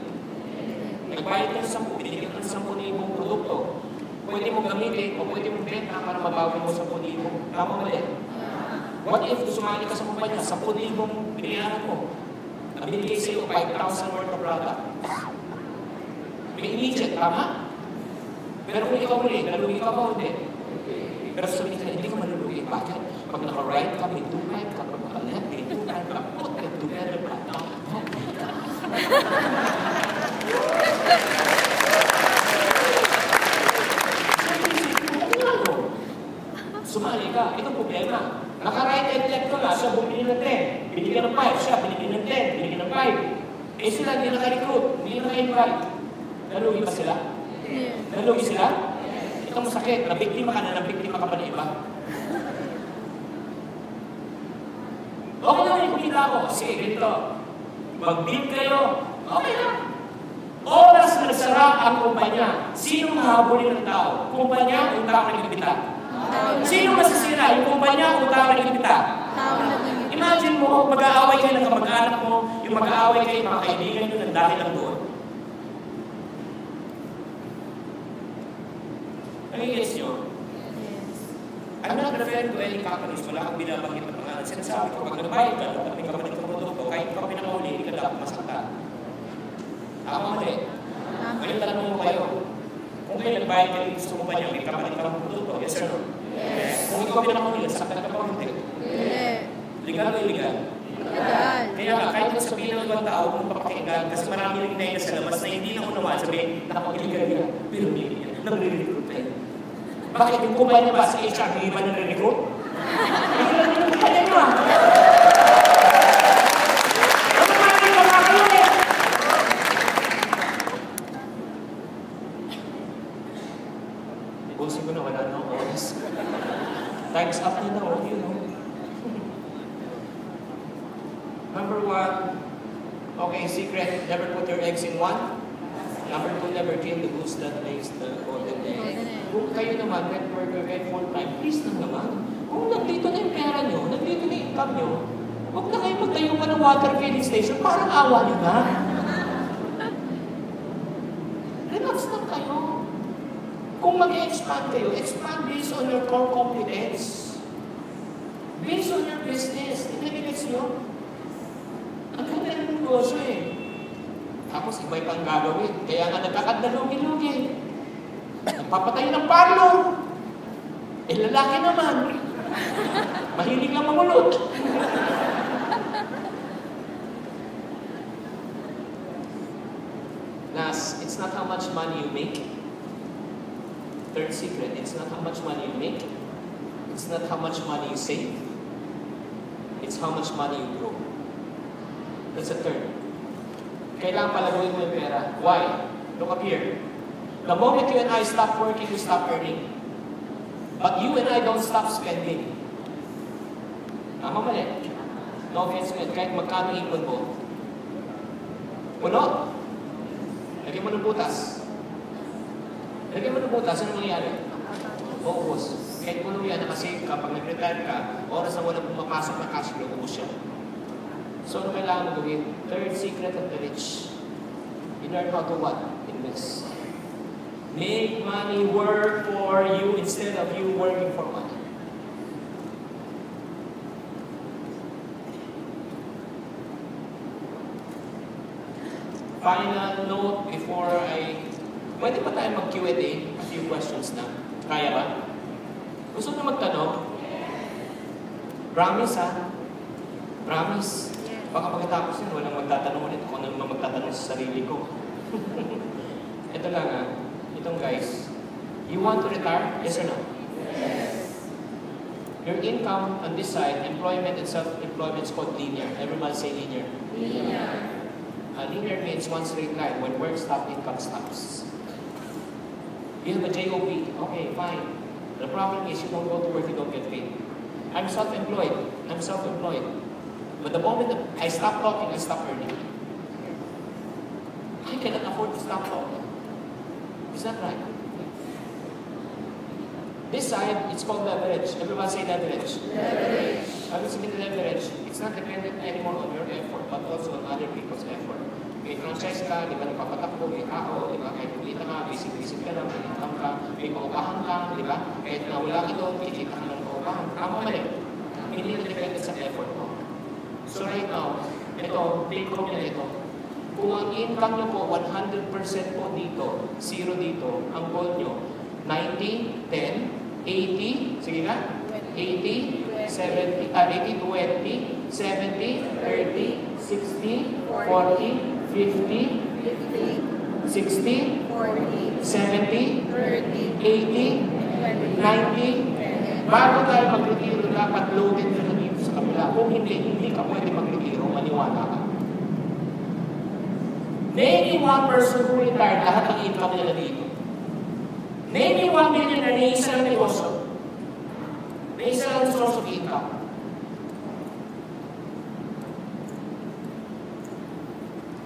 Nagbayad ka ng 10,000, binigyan ka ng 10,000 produkto. Pwede mong gamitin o pwede mong benta para mabawi mo 10,000. Tama ba eh? What if sumali ka sa kumpanya, 10,000 binayaran mo? Binigay sa'yo 5,000 worth of product. May immediate, tama? Pero kung ikaw muli, nalugi ka ba o hindi? Pero sabihin ka, hindi ka malulugi. Bakit? Pag naka-right ka, may 2-5 ka. Pag naka-left, may 2-5 ka. Put them together, brother. Sumali ka, itong problema. Naka-right and left ka nga, siya bumili ng 10. Binigyan ng 5, siya binigyan ng 10, binigyan ng 5. Eh sila, hindi naka-recruit, hindi naka-invite. Nalugi ba sila? Nalugi sila? Ito masakit, nabiktima ka na, nabiktima ka pa na iba. Okay lang yung kumita ako. Sige, ganito. Mag-bid kayo. Okay lang. Oras na nagsara ang kumpanya. Sino mahabulin ng tao? Kumpanya o tao na nagkabita? Sino masasira? Yung kumpanya o tao na nagkabita? Imagine mo, mag-aaway kayo ng kamag-anak mo, yung mag-aaway kayo ng mga kaibigan nyo ng dahil lang doon. Nagigets nyo? I'm not referring to any companies, wala kang binabanggit ng pangalan. Sinasabi ko, pag nagbayad ka, dapat may kapatid ka produkto, kahit ikaw pinakauli, hindi ka dapat masakta. Tama mo eh. Ngayon tanong mo kayo, kung kayo nagbayad ka rin gusto mo pa niya, may kapatid ka produkto, yes or no? Yes. Kung ikaw pinakauli, sakta ka pa hindi. Legal o illegal? Legal. Kaya nga, kahit sabihin ng ibang tao, kung papakinggan, kasi marami rin na sa labas na hindi na unawa, sabihin, nakapag-illegal yan, pero hindi yan, nagre-recruit kayo. Bakit yung kumpanya ba sa HR, hindi ba nagre-recruit? Hindi lang yung kumpanya nyo ah. Ano ba yung mga kayo eh? Ibusin ko na wala na ako oras. Time's up na daw, you know. Number 1, okay, secret, never put your eggs in one. Number 2, never kill the goose that lays the golden egg. Kung kayo naman, networker, kayo full-time, please lang naman. Kung nandito na yung pera nyo, nandito na yung income nyo, huwag na kayo magtayo pa ng water filling station, parang awa nyo na. Relax lang kayo. Kung mag-expand kayo, expand based on your core competence. Based on your business. Inabigits nyo. Ang ganda ng negosyo eh. Tapos iba'y pang gagawin. Kaya nga nagkakadalugi-lugi. Nagpapatay ng parlo. Eh lalaki naman. Mahilig lang mamulot. Last, it's not how much money you make. Third secret, it's not how much money you make. It's not how much money you save. It's how much money you grow. That's a third. Kailangan palaguin mo yung pera. Why? Look up here. The moment you and I stop working, we stop earning. But you and I don't stop spending. Tama mali. No offense man. Kahit magkano ipon mo. Puno. Lagyan mo ng butas. Lagyan mo ng butas. Ano mangyayari? Ubus. Kahit puno yan, nakasave ka. Pag nag-retire ka, oras na walang pumapasok na cash flow, ubus siya. So, ano kailangan mo gawin? Third secret of the rich. You learn how to what? Invest. Make money work for you instead of you working for money. Final note before I... Pwede pa tayo mag-Q&A? A few questions na. Kaya ba? Gusto mo magtanong? Promise ha? Promise? Baka pagkatapos yun, walang magtatanong ulit kung ano naman magtatanong sa sarili ko. Ito lang ha. Itong guys. You want to retire? Yes or no? Yes. Your income on this side, employment and self-employment is called linear. Everybody say linear. Linear. Linear means one straight line. When work stops, income stops. You have a JOB. Okay, fine. The problem is you don't go to work, you don't get paid. I'm self-employed. But the moment that I stop talking, I stop earning. I cannot afford to stop talking. Is that right? This side, it's called leverage. Everybody say leverage. Leverage. I will say leverage. It's not dependent anymore on your effort, but also on other people's effort. May franchise ka, di ba nagpapatakbo, may tao, di ba? Kahit kumita ka, visit-visit ka lang, may income ka, may paupahan ka, di ba? Kahit na wala ka doon, kikita ka ng paupahan. Tama mali. Hindi na dependent sa effort mo. So right now, ito, take home na ito. Kung ang income nyo po, 100% po dito, 0 dito, ang goal nyo, 90, 10, 80, sige nga, 80, 70, 80, 20, 70, 30, 60, 40, 50, 60, 40, 70, 30, 80, 90. Bago tayo mag-retiro, dapat loaded ka na dito sa kabila. Kung hindi ka pwede mag-retiro, maniwala ka. Name one person who retired, lahat ng income nila dito. Name one millionaire na isa ng negosyo. Na isa ng source of income.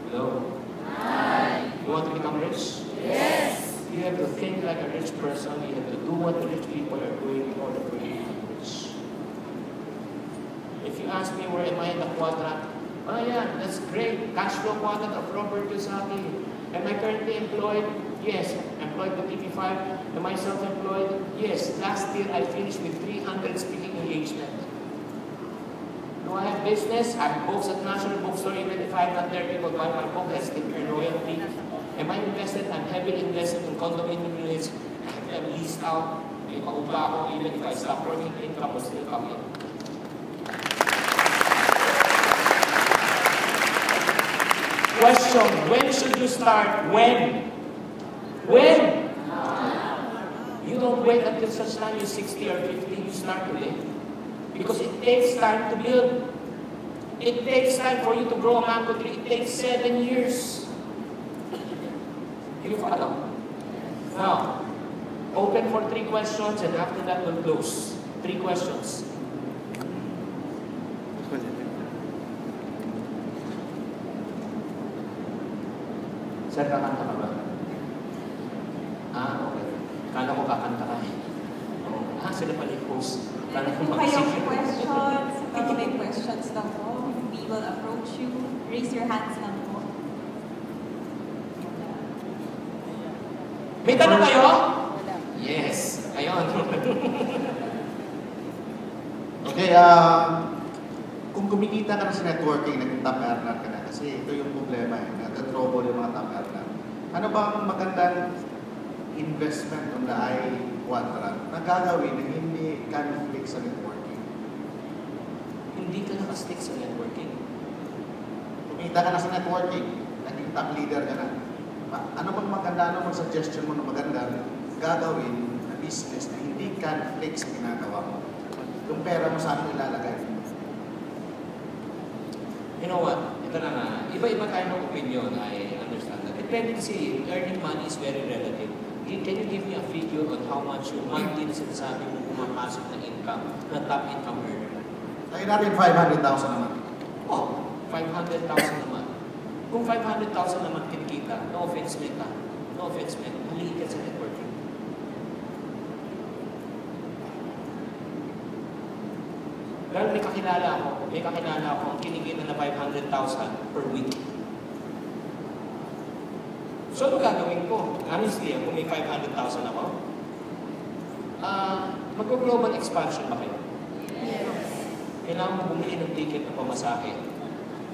Hello? Hi. You want to become rich? Yes. You have to think like a rich person. You have to do what the rich people are doing in order for you to become rich. If you ask me where am I in the quadrant, oh yeah, that's great. Cash flow quadrant of Robert Kiyosaki. Am I currently employed? Yes. Employed with TP5. Am I self-employed? Yes. Last year I finished with 300 speaking engagement. Do I have business? I have books at National Bookstore. Even if I'm not there, people buy my book. I still earn royalty. Am I invested? I'm heavily invested in condominium units. I'm leased out. May paupa ako. Even if I stop working, income will still come in. Question, when should you start? When? When? You don't wait until such time you're 60 or 50, you start today. Because it takes time to build. It takes time for you to grow a mango tree. It takes 7 years. You follow? Now, open for 3 questions and after that we'll close. 3 questions. Sir, kakanta ka ba? Okay. Kala ko kakanta ka. Sila pala yung host. Kala ko kayong questions, pag may questions lang po, we will approach you. Raise your hands lang po. May tanong kayo? Yes. Ayun. Okay, kung kumikita ka na sa networking, naging top earner ka na. Kasi ito yung problema, nag-trouble yung mga top earner. Ano ba ang magandang investment on the I-quadrant na gagawin na hindi conflict sa networking? Hindi ka nakastick sa networking. Kumita ka na sa networking, naging top leader ka na. Ano bang maganda, ano bang suggestion mo na maganda gagawin na business na hindi conflict sa ginagawa mo? yung pera mo saan mo ilalagay? You know what? Ito na nga. Iba-iba tayo ng opinion. I understand that. Depende kasi, earning money is very relative. Can you give me a figure on how much yung monthly na sinasabi mo pumapasok na income, na top income earner? Tayo natin 500,000 naman. Oh, 500,000 naman. Kung 500,000 naman kinikita, no offense Meta, no offense Meta, maliit ka sa networking. Dahil may kakilala ako ang kinikita na 500,000 per week. So, ano gagawin ko? Honestly, kung may 500,000 ako, mag-global expansion ba kayo? Yes. Kailangan mo bumili ng ticket ng pamasahe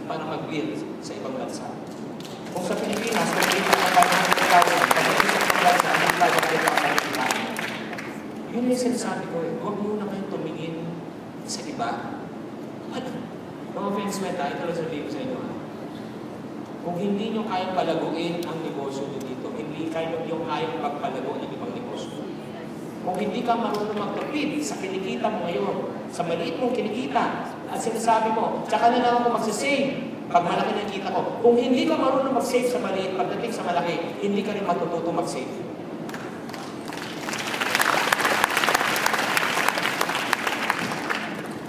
para mag-build sa ibang bansa. Kung sa Pilipinas, mag-build ng 500,000, pag-build sa ibang bansa, mag-build ng 500,000. Yun yung sinasabi ko eh, huwag muna kayong tumingin sa iba. Ano? No offense, Meta, ito lang sabihin ko sa inyo. Kung hindi nyo kayang palaguin ang negosyo nyo dito, hindi nyo kayang pagpalago ng ibang negosyo. Kung hindi ka marunong magtapid sa kinikita mo ngayon, sa maliit mong kinikita, at sinasabi mo, tsaka na lang ako magsisave pag malaki na kita ko. Kung hindi ka marunong mag-save sa maliit, pagdating sa malaki, hindi ka rin matututo mag-save.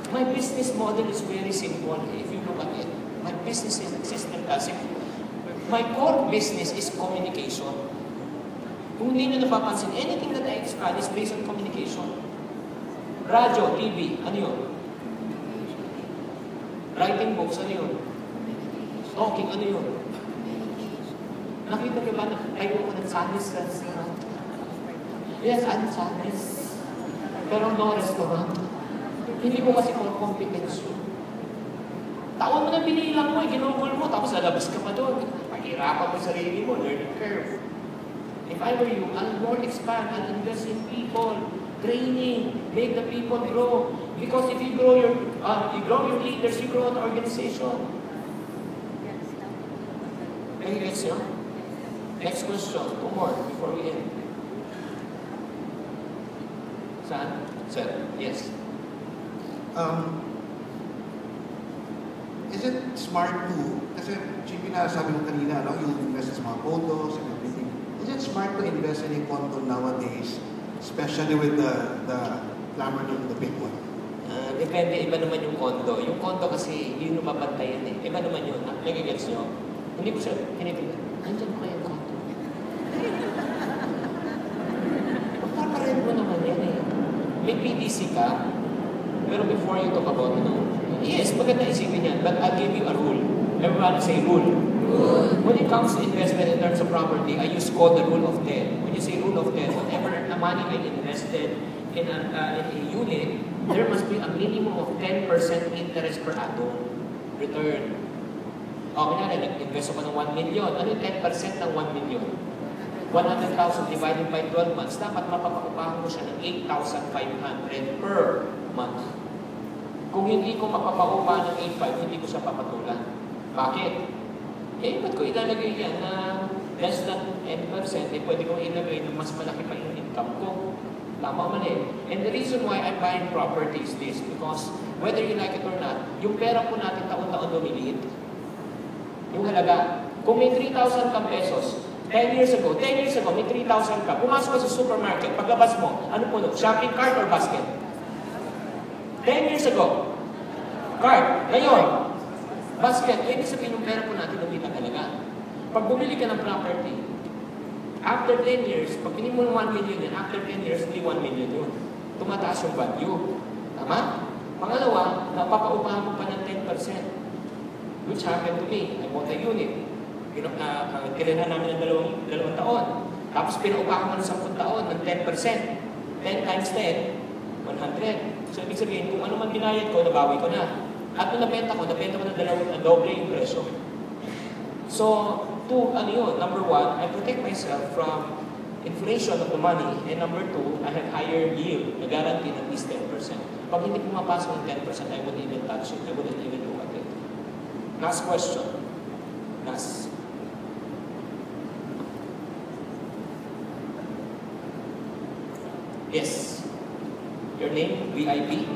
My business model is very simple if you look at it. My business system kasi, my core business is communication. Kung hindi nyo napapansin, anything that I expand is based on communication. Radio, TV, ano yun? Writing books, ano yun? Talking, ano yun? Nakita nyo ba na tayo ko ng Sundays restaurant? Yes, I'm Sundays. Pero no restaurant. Hindi ko kasi competence yun. Taon mo na binilang mo, ginugol mo, tapos lalabas ka pa doon. Pahirapan mo sarili mo, learning curve. If I were you, I'll more expand and invest in people, training, make the people grow. Because if you grow your leaders, you grow an organization. Any question? Next question, two more before we end. Saan? Sir, yes. Is it smart to, kasi Chippy na sabi mo kanina, no, you invest sa mga condos and everything. Is it smart to invest in a condo nowadays, especially with the clamor of the big one? Depende, iba naman yung condo. Yung condo kasi, hindi nyo mabantayan eh. Iba naman yun. Nagigets nyo? Hindi ko siya tinipilan. Andyan ko yung condo. Magpaparin mo naman yan eh. May PDC ka, pero before you talk about, yes, maganda isipin yan, but I'll give you a rule. Everyone say rule. When it comes to investment in terms of property, I use called the rule of 10. When you say rule of 10, whatever the money I invested in a unit, there must be a minimum of 10% interest per annum return. O, kanya nag-invest ako ng 1 million. Ano yung 10% ng 1 million? 100,000 divided by 12 months. Dapat mapapakupahan mo siya ng 8,500 per month. Kung hindi ko mapapaupa ng 8,500, hindi ko siya papatulan. Bakit? Eh, ba't ko ilalagay yan na less than 10%? Eh, pwede kong ilagay na mas malaki pa yung income ko. Tama o mali? And the reason why I'm buying property is this, because whether you like it or not, yung pera po natin taon-taon lumiliit. Yung halaga. Kung may 3,000 kang pesos, 10 years ago, may 3,000 ka, pumasok ka sa supermarket, paglabas mo, ano po, shopping cart or basket? 10 years ago, cart. Ngayon, basket. Ibig sabihin yung pera po natin lumiliit halaga. Pag bumili ka ng property, after 10 years, pag pinili mo ng 1 million yan, after 10 years, hindi 1 million yun. Tumataas yung value. Tama? Pangalawa, napapaupahan mo pa ng 10%. Which happened to me. I bought a unit. Kailangan namin ng dalawang taon. Tapos pinaupahan ko ng 10 taon ng 10%. 10 times 10, 100. So, ibig sabihin, kung ano man binayad ko, nabawi ko na. At nung nabenta ko ng doble yung presyo. So, number one, I protect myself from inflation of the money. And number two, I have higher yield na guaranteed at least 10%. Pag hindi pumapasok ng 10%, I wouldn't even touch it. I wouldn't even look at it. Last question. Last. Yes. Your name, VIP?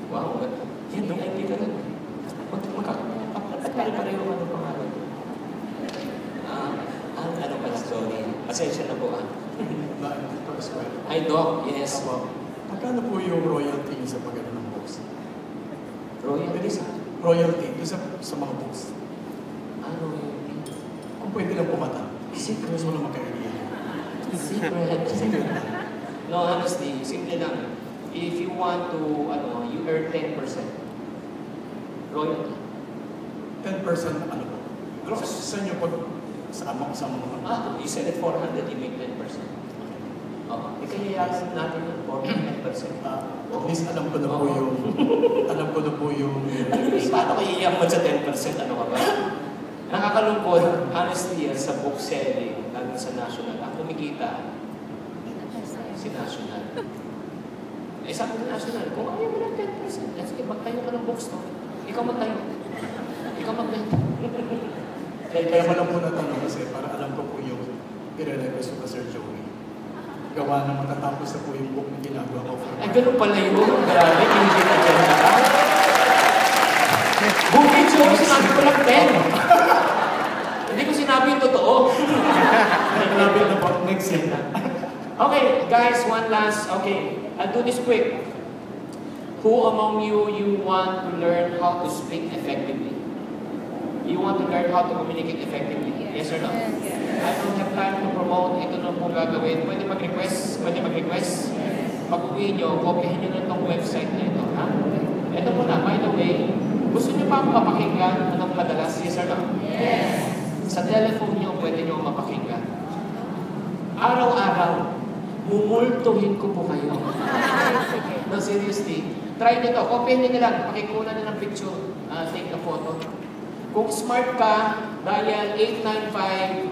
Wow, yan, nung IP ka lang. Magkakapareho ano pangalan. Ano pala, sorry. Pasensya na po Ay, Doc, yes. Magkano po yung royalty niyo sa pagano ng books? Royalty sa? Royalty doon sa mga books. Royalty? Kung pwede lang pumata. Secret. Gusto mo lang magkaibigan. Secret. No, honestly, simple lang. If you want to, you earn 10%. Royalty. 10% ano po? Gross. Sa inyo pag sa mga You said at 400, you make 10%. Oo. Ikayayasan natin yung 400%. At least alam ko na po yung Paano kayo iyaman sa 10%? Ano ka ba? Nakakalungkot, honestly, sa book selling, lalo sa national, ang kumikita, si national. Sabi ng national, kung ayaw mo ng 10%, sige, magtayo ka ng bookstore. Ikaw magtayo. Kaya mo lang po natanong kasi para alam ko po yung i-request ko Sir Joey. Gawa na matatapos na po yung book na ginagawa ko. Ay, ganun pala yun. Grabe, hindi na dyan na. Bukit Joey, sinabi ko lang 10. Hindi ko sinabi yung totoo. Grabe na po. Next year na. Okay, guys, one last. Okay, I'll do this quick. Who among you want to learn how to speak effectively? You want to learn how to communicate effectively? Yes or no? I don't have time to promote. Ito na po gagawin. Pwede mag-request? Pag-uwi nyo, kopyahin nyo na itong website na ito. Ha? Ito po na, by the way, gusto nyo pa mapakinggan ng madalas? Yes or no? Yes. Sa telephone nyo, pwede nyo mapakinggan. Araw-araw, mumultuhin ko po kayo. No, seriously. Try nyo to. Kopyahin nyo lang. Pakikunan nyo ng picture. Take a photo. Kung smart ka, dial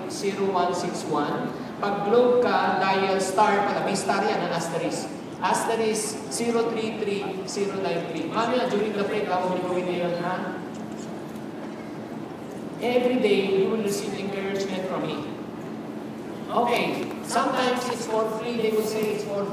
895-0161. Pag globe ka, dial star pala. May star yan, ang asterisk. Asterisk 033093. Mamaya, during the break, ako gawin niyo yun, ha? Every day, you will receive encouragement from me. Okay, sometimes it's for free. They will say it's for